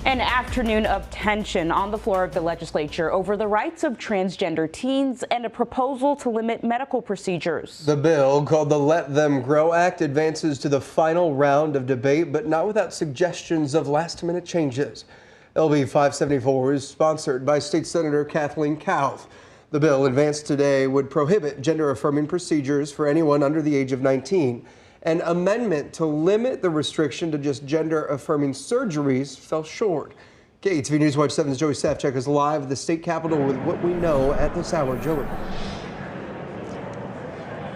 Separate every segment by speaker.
Speaker 1: An afternoon of tension on the floor of the legislature over the rights of transgender teens and a proposal to limit medical procedures.
Speaker 2: The bill, called the Let Them Grow Act, advances to the final round of debate, but not without suggestions of last-minute changes. LB 574 is sponsored by State Senator Kathleen Kauth. The bill advanced today would prohibit gender-affirming procedures for anyone under the age of 19. An amendment to limit the restriction to just gender-affirming surgeries fell short. KETV News Watch 7's Joey Safchek is live at the state capitol with what we know at this hour. Joey.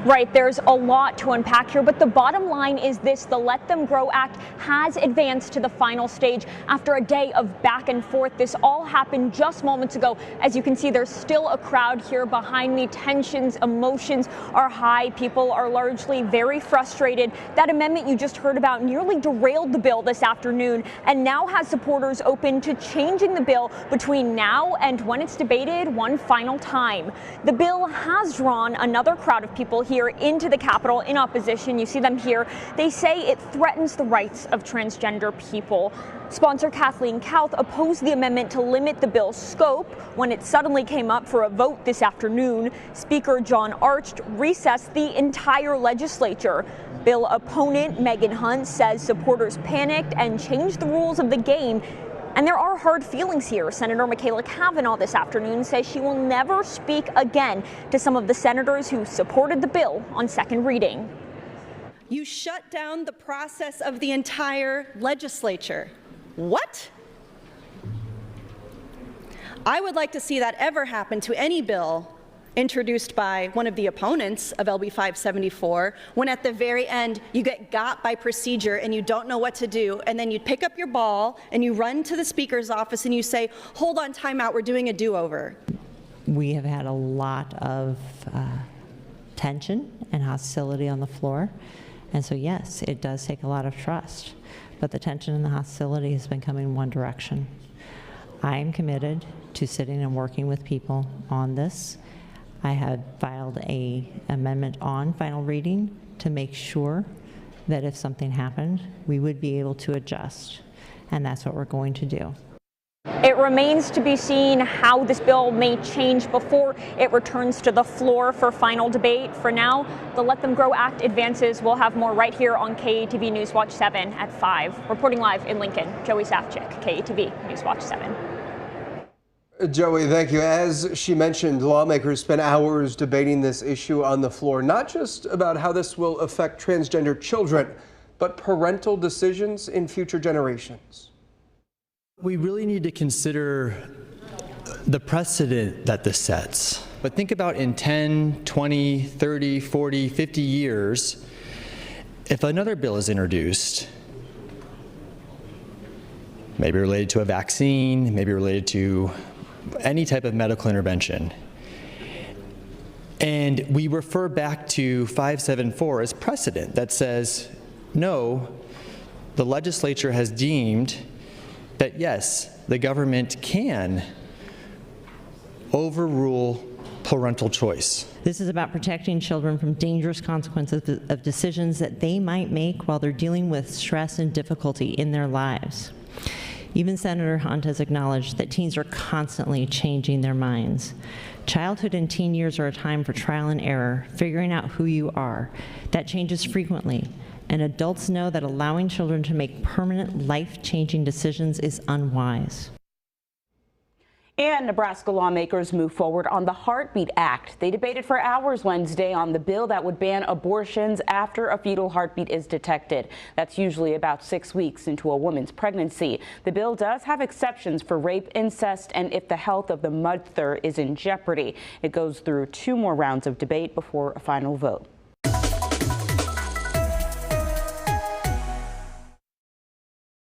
Speaker 3: Right, there's a lot to unpack here, but the bottom line is this: the Let Them Grow Act has advanced to the final stage after a day of back and forth. This all happened just moments ago. As you can see, there's still a crowd here behind me. Tensions, emotions are high. People are largely very frustrated. That amendment you just heard about nearly derailed the bill this afternoon and now has supporters open to changing the bill between now and when it's debated one final time. The bill has drawn another crowd of people here into the Capitol in opposition. You see them here. They say it threatens the rights of transgender people. Sponsor Kathleen Kauth opposed the amendment to limit the bill's scope. When it suddenly came up for a vote this afternoon, Speaker John Archt recessed the entire legislature. Bill opponent Megan Hunt says supporters panicked and changed the rules of the game. And there are hard feelings here. Senator Michaela Cavanaugh this afternoon says she will never speak again to some of the senators who supported the bill on second reading.
Speaker 4: You shut down the process of the entire legislature. What? I would like to see that ever happen to any bill introduced by one of the opponents of LB 574, when at the very end you get got by procedure and you don't know what to do, and then you pick up your ball and you run to the speaker's office and you say, hold on, time out, we're doing a do-over.
Speaker 5: We have had a lot of tension and hostility on the floor, and so yes, it does take a lot of trust, but the tension and the hostility has been coming in one direction. I am committed to sitting and working with people on this. I have filed an amendment on final reading to make sure that if something happened, we would be able to adjust, and that's what we're going to do.
Speaker 3: It remains to be seen how this bill may change before it returns to the floor for final debate. For now, the Let Them Grow Act advances. We'll have more right here on KETV News Watch 7 at 5. Reporting live in Lincoln, Joey Safchek, KETV News Watch 7.
Speaker 2: Joey, thank you. As she mentioned, lawmakers spent hours debating this issue on the floor, not just about how this will affect transgender children, but parental decisions in future generations.
Speaker 6: We really need to consider the precedent that this sets. But think about in 10, 20, 30, 40, 50 years, if another bill is introduced, maybe related to a vaccine, maybe related to any type of medical intervention, and we refer back to 574 as precedent that says, no, the legislature has deemed that yes, the government can overrule parental choice.
Speaker 5: This is about protecting children from dangerous consequences of decisions that they might make while they're dealing with stress and difficulty in their lives. Even Senator Hunt has acknowledged that teens are constantly changing their minds. Childhood and teen years are a time for trial and error, figuring out who you are. That changes frequently, and adults know that allowing children to make permanent, life-changing decisions is unwise.
Speaker 1: And Nebraska lawmakers move forward on the Heartbeat Act. They debated for hours Wednesday on the bill that would ban abortions after a fetal heartbeat is detected. That's usually about 6 weeks into a woman's pregnancy. The bill does have exceptions for rape, incest, and if the health of the mother is in jeopardy. It goes through 2 more rounds of debate before a final vote.